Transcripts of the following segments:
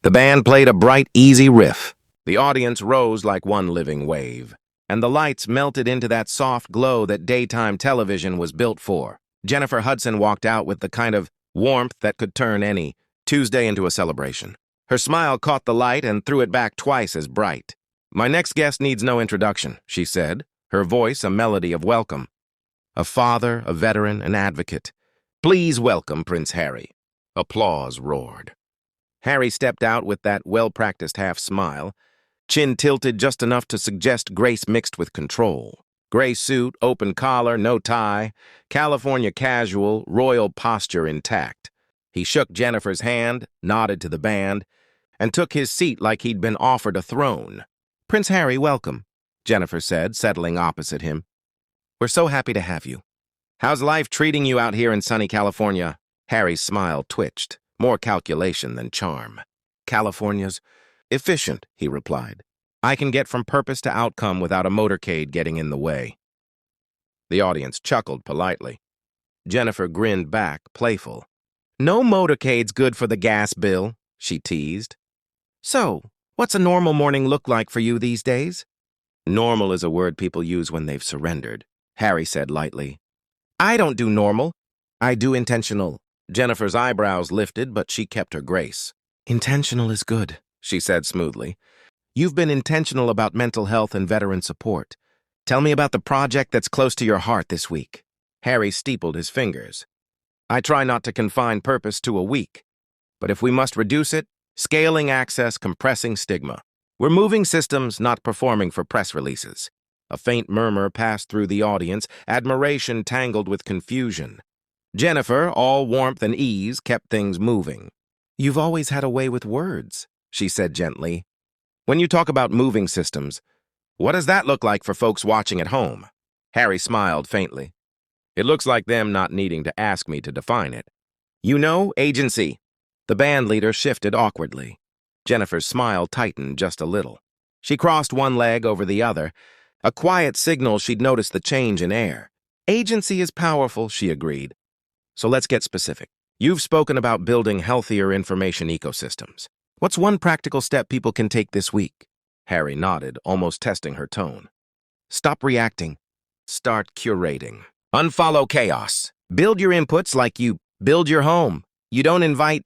The band played a bright, easy riff. The audience rose like one living wave, and the lights melted into that soft glow that daytime television was built for. Jennifer Hudson walked out with the kind of warmth that could turn any Tuesday into a celebration. Her smile caught the light and threw it back twice as bright. "My next guest needs no introduction," she said, her voice a melody of welcome. "A father, a veteran, an advocate. Please welcome Prince Harry." Applause roared. Harry stepped out with that well-practiced half-smile, chin tilted just enough to suggest grace mixed with control. Gray suit, open collar, no tie, California casual, royal posture intact. He shook Jennifer's hand, nodded to the band, and took his seat like he'd been offered a throne. "Prince Harry, welcome," Jennifer said, settling opposite him. "We're so happy to have you. How's life treating you out here in sunny California?" Harry's smile twitched, more calculation than charm. "California's efficient," he replied. "I can get from purpose to outcome without a motorcade getting in the way." The audience chuckled politely. Jennifer grinned back, playful. "No motorcade's good for the gas bill," she teased. "So, what's a normal morning look like for you these days?" "Normal is a word people use when they've surrendered," Harry said lightly. "I don't do normal. I do intentional." Jennifer's eyebrows lifted, but she kept her grace. "Intentional is good," she said smoothly. "You've been intentional about mental health and veteran support. Tell me about the project that's close to your heart this week." Harry steepled his fingers. "I try not to confine purpose to a week. But if we must reduce it, scaling access, compressing stigma. We're moving systems, not performing for press releases." A faint murmur passed through the audience, admiration tangled with confusion. Jennifer, all warmth and ease, kept things moving. "You've always had a way with words," she said gently. "When you talk about moving systems, what does that look like for folks watching at home?" Harry smiled faintly. "It looks like them not needing to ask me to define it. You know, agency." The band leader shifted awkwardly. Jennifer's smile tightened just a little. She crossed one leg over the other, a quiet signal she'd noticed the change in air. "Agency is powerful," she agreed. "So let's get specific. You've spoken about building healthier information ecosystems. What's one practical step people can take this week?" Harry nodded, almost testing her tone. "Stop reacting. Start curating. Unfollow chaos. Build your inputs like you build your home. You don't invite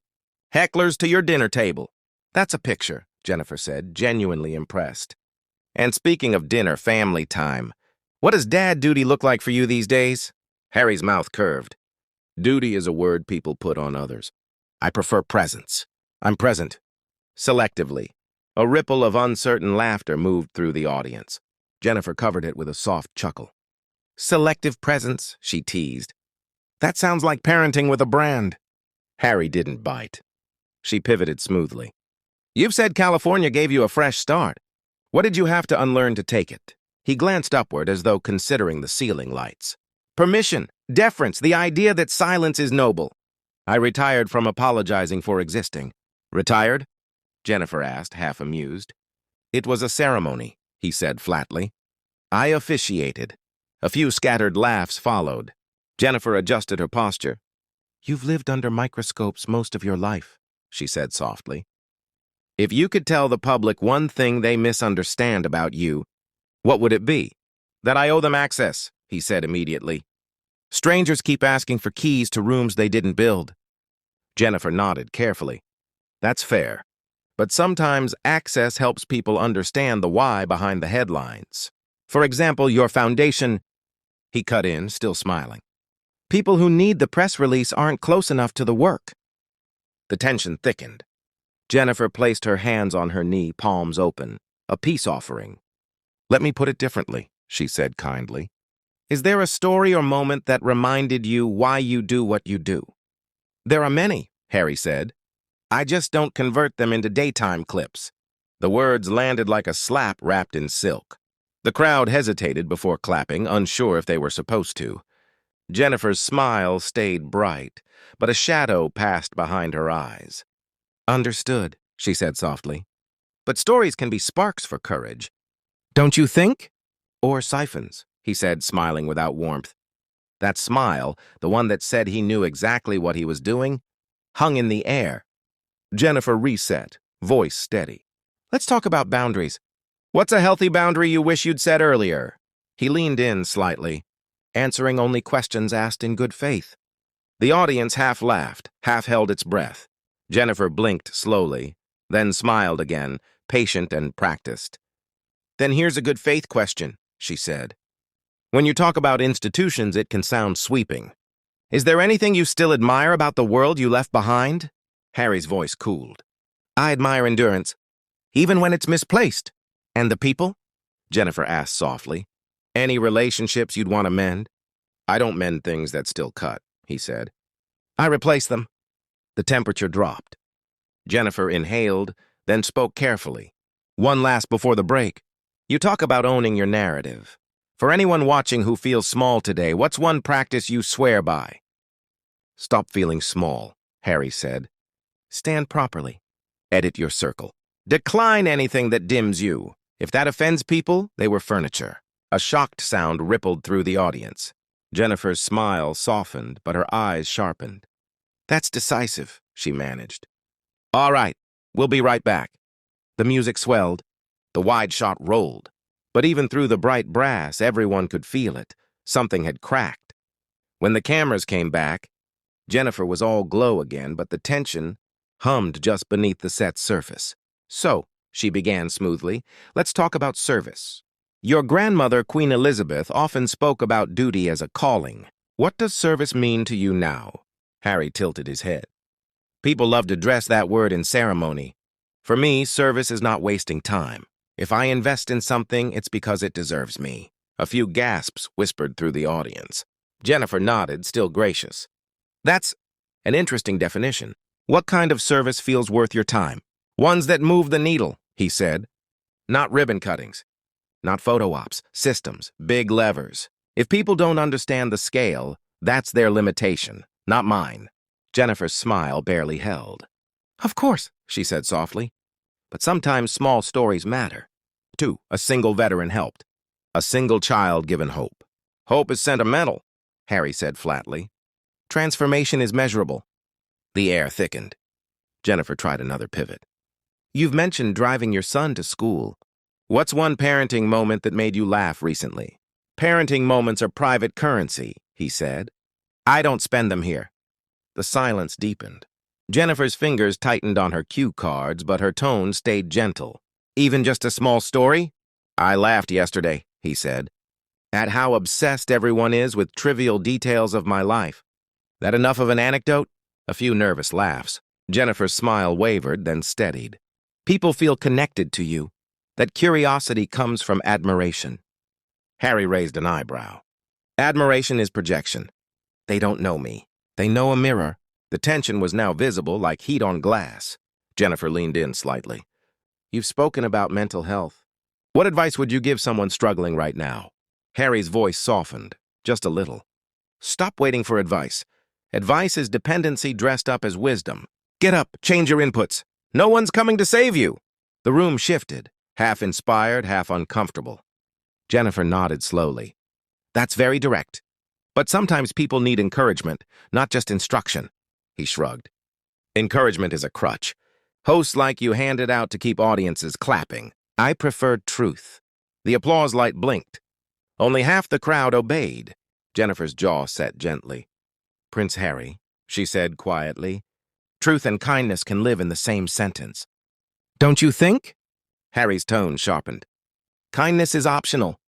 hecklers to your dinner table." "That's a picture," Jennifer said, genuinely impressed. "And speaking of dinner, family time. What does dad duty look like for you these days?" Harry's mouth curved. "Duty is a word people put on others. I prefer presence. I'm present. Selectively." A ripple of uncertain laughter moved through the audience. Jennifer covered it with a soft chuckle. "Selective presence," she teased. "That sounds like parenting with a brand." Harry didn't bite. She pivoted smoothly. "You've said California gave you a fresh start. What did you have to unlearn to take it?" He glanced upward as though considering the ceiling lights. "Permission, deference, the idea that silence is noble." "I retired from apologizing for existing." "Retired?" Jennifer asked, half amused. "It was a ceremony," he said flatly. "I officiated." A few scattered laughs followed. Jennifer adjusted her posture. "You've lived under microscopes most of your life," she said softly. "If you could tell the public one thing they misunderstand about you, what would it be?" "That I owe them access," he said immediately. "Strangers keep asking for keys to rooms they didn't build." Jennifer nodded carefully. "That's fair. But sometimes access helps people understand the why behind the headlines. For example, your foundation—" He cut in, still smiling. "People who need the press release aren't close enough to the work." The tension thickened. Jennifer placed her hands on her knee, palms open, a peace offering. "Let me put it differently," she said kindly. "Is there a story or moment that reminded you why you do what you do?" "There are many," Harry said. "I just don't convert them into daytime clips." The words landed like a slap wrapped in silk. The crowd hesitated before clapping, unsure if they were supposed to. Jennifer's smile stayed bright, but a shadow passed behind her eyes. "Understood," she said softly. "But stories can be sparks for courage. Don't you think?" "Or siphons," he said, smiling without warmth. That smile, the one that said he knew exactly what he was doing, hung in the air. Jennifer reset, voice steady. Let's talk about boundaries. What's a healthy boundary you wish you'd set earlier? He leaned in slightly, answering only questions asked in good faith. The audience half laughed, half held its breath. Jennifer blinked slowly, then smiled again, patient and practiced. Then here's a good faith question, she said. When you talk about institutions, it can sound sweeping. Is there anything you still admire about the world you left behind? Harry's voice cooled. I admire endurance, even when it's misplaced. And the people? Jennifer asked softly. Any relationships you'd want to mend? I don't mend things that still cut, he said. I replace them. The temperature dropped. Jennifer inhaled, then spoke carefully. One last before the break. You talk about owning your narrative. For anyone watching who feels small today, what's one practice you swear by? Stop feeling small, Harry said. Stand properly. Edit your circle. Decline anything that dims you. If that offends people, they were furniture. A shocked sound rippled through the audience. Jennifer's smile softened, but her eyes sharpened. That's decisive, she managed. All right, we'll be right back. The music swelled. The wide shot rolled. But even through the bright brass, everyone could feel it. Something had cracked. When the cameras came back, Jennifer was all glow again, but the tension hummed just beneath the set's surface. So, she began smoothly, let's talk about service. Your grandmother, Queen Elizabeth, often spoke about duty as a calling. What does service mean to you now? Harry tilted his head. People love to dress that word in ceremony. For me, service is not wasting time. If I invest in something, it's because it deserves me. A few gasps whispered through the audience. Jennifer nodded, still gracious. That's an interesting definition. What kind of service feels worth your time? Ones that move the needle, he said. Not ribbon cuttings. Not photo ops, systems, big levers. If people don't understand the scale, that's their limitation, not mine. Jennifer's smile barely held. Of course, she said softly. But sometimes small stories matter. 2, a single veteran helped. A single child given hope. Hope is sentimental, Harry said flatly. Transformation is measurable. The air thickened. Jennifer tried another pivot. You've mentioned driving your son to school. What's one parenting moment that made you laugh recently? Parenting moments are private currency, he said. I don't spend them here. The silence deepened. Jennifer's fingers tightened on her cue cards, but her tone stayed gentle. Even just a small story? I laughed yesterday, he said, at how obsessed everyone is with trivial details of my life. That enough of an anecdote? A few nervous laughs. Jennifer's smile wavered, then steadied. People feel connected to you. That curiosity comes from admiration. Harry raised an eyebrow. Admiration is projection. They don't know me. They know a mirror. The tension was now visible like heat on glass. Jennifer leaned in slightly. You've spoken about mental health. What advice would you give someone struggling right now? Harry's voice softened, just a little. Stop waiting for advice. Advice is dependency dressed up as wisdom. Get up, change your inputs. No one's coming to save you. The room shifted, half inspired, half uncomfortable. Jennifer nodded slowly. That's very direct. But sometimes people need encouragement, not just instruction. He shrugged. Encouragement is a crutch. Hosts like you hand it out to keep audiences clapping. I preferred truth. The applause light blinked. Only half the crowd obeyed. Jennifer's jaw set gently. Prince Harry, she said quietly, truth and kindness can live in the same sentence. Don't you think? Harry's tone sharpened. Kindness is optional.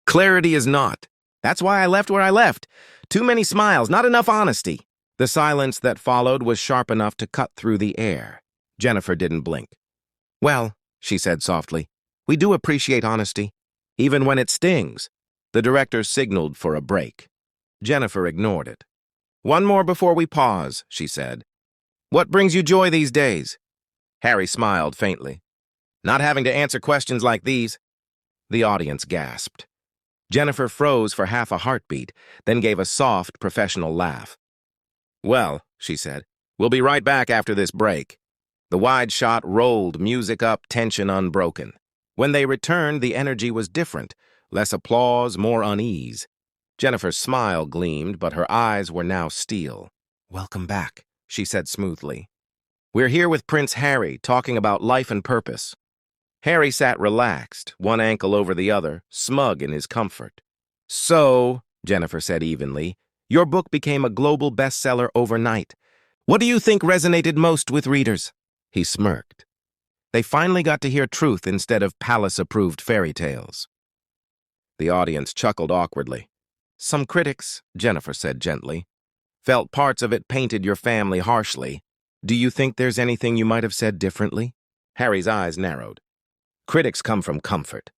Clarity is not. That's why I left where I left. Too many smiles, not enough honesty. The silence that followed was sharp enough to cut through the air. Jennifer didn't blink. Well, she said softly, we do appreciate honesty, even when it stings. The director signaled for a break. Jennifer ignored it. One more before we pause, she said. What brings you joy these days? Harry smiled faintly. Not having to answer questions like these. The audience gasped. Jennifer froze for half a heartbeat, then gave a soft, professional laugh. Well, she said, we'll be right back after this break. The wide shot rolled, music up, tension unbroken. When they returned, the energy was different. Less applause, more unease. Jennifer's smile gleamed, but her eyes were now steel. Welcome back, she said smoothly. We're here with Prince Harry, talking about life and purpose. Harry sat relaxed, one ankle over the other, smug in his comfort. So, Jennifer said evenly, your book became a global bestseller overnight. What do you think resonated most with readers? He smirked. They finally got to hear truth instead of palace-approved fairy tales. The audience chuckled awkwardly. Some critics, Jennifer said gently, felt parts of it painted your family harshly. Do you think there's anything you might have said differently? Harry's eyes narrowed. Critics come from comfort.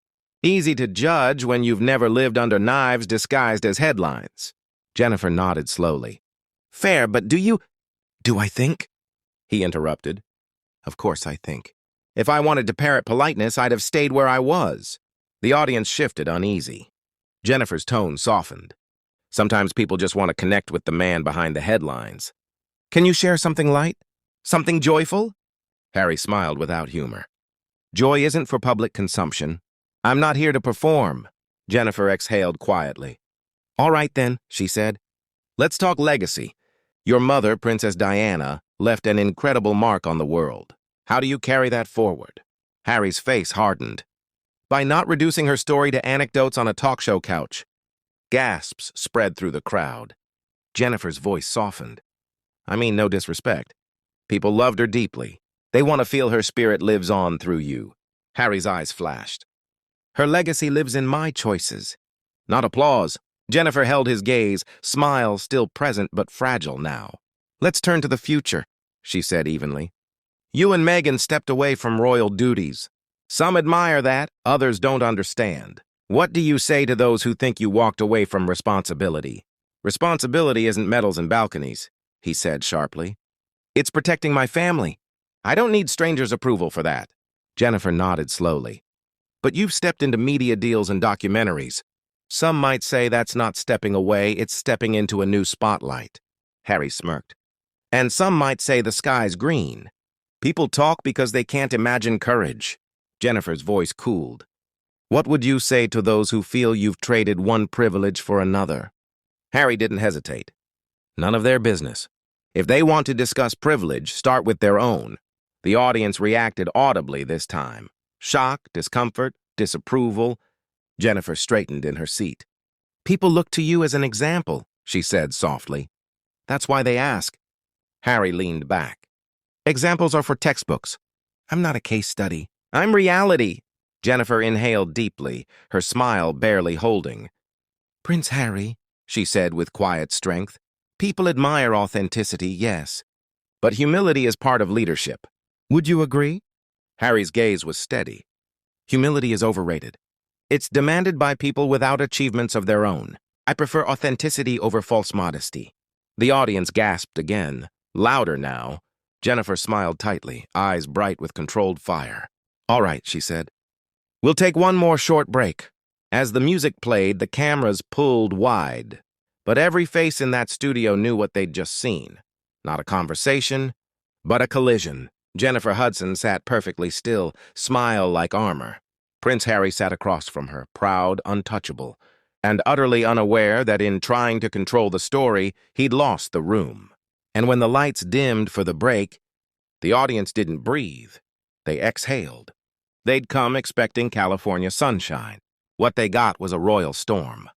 Easy to judge when you've never lived under knives disguised as headlines. Jennifer nodded slowly. Fair, but do I think? He interrupted. Of course I think. If I wanted to parrot politeness, I'd have stayed where I was. The audience shifted uneasy. Jennifer's tone softened. Sometimes people just want to connect with the man behind the headlines. Can you share something light? Something joyful? Harry smiled without humor. Joy isn't for public consumption. I'm not here to perform. Jennifer exhaled quietly. All right then, she said. Let's talk legacy. Your mother, Princess Diana, left an incredible mark on the world. How do you carry that forward? Harry's face hardened. By not reducing her story to anecdotes on a talk show couch. Gasps spread through the crowd. Jennifer's voice softened. I mean no disrespect. People loved her deeply. They want to feel her spirit lives on through you. Harry's eyes flashed. Her legacy lives in my choices. Not applause. Jennifer held his gaze, smile still present but fragile now. Let's turn to the future, she said evenly. You and Meghan stepped away from royal duties. Some admire that, others don't understand. What do you say to those who think you walked away from responsibility? Responsibility isn't medals and balconies, he said sharply. It's protecting my family. I don't need strangers' approval for that. Jennifer nodded slowly. But you've stepped into media deals and documentaries. Some might say that's not stepping away, it's stepping into a new spotlight. Harry smirked. And some might say the sky's green. People talk because they can't imagine courage. Jennifer's voice cooled. What would you say to those who feel you've traded one privilege for another? Harry didn't hesitate. None of their business. If they want to discuss privilege, start with their own. The audience reacted audibly this time. Shock, discomfort, disapproval. Jennifer straightened in her seat. People look to you as an example, she said softly. That's why they ask. Harry leaned back. Examples are for textbooks. I'm not a case study. I'm reality. Jennifer inhaled deeply, her smile barely holding. Prince Harry, she said with quiet strength, people admire authenticity, yes. But humility is part of leadership. Would you agree? Harry's gaze was steady. Humility is overrated. It's demanded by people without achievements of their own. I prefer authenticity over false modesty. The audience gasped again, louder now. Jennifer smiled tightly, eyes bright with controlled fire. All right, she said. We'll take one more short break. As the music played, the cameras pulled wide. But every face in that studio knew what they'd just seen. Not a conversation, but a collision. Jennifer Hudson sat perfectly still, smile like armor. Prince Harry sat across from her, proud, untouchable, and utterly unaware that in trying to control the story, he'd lost the room. And when the lights dimmed for the break, the audience didn't breathe. They exhaled. They'd come expecting California sunshine. What they got was a royal storm.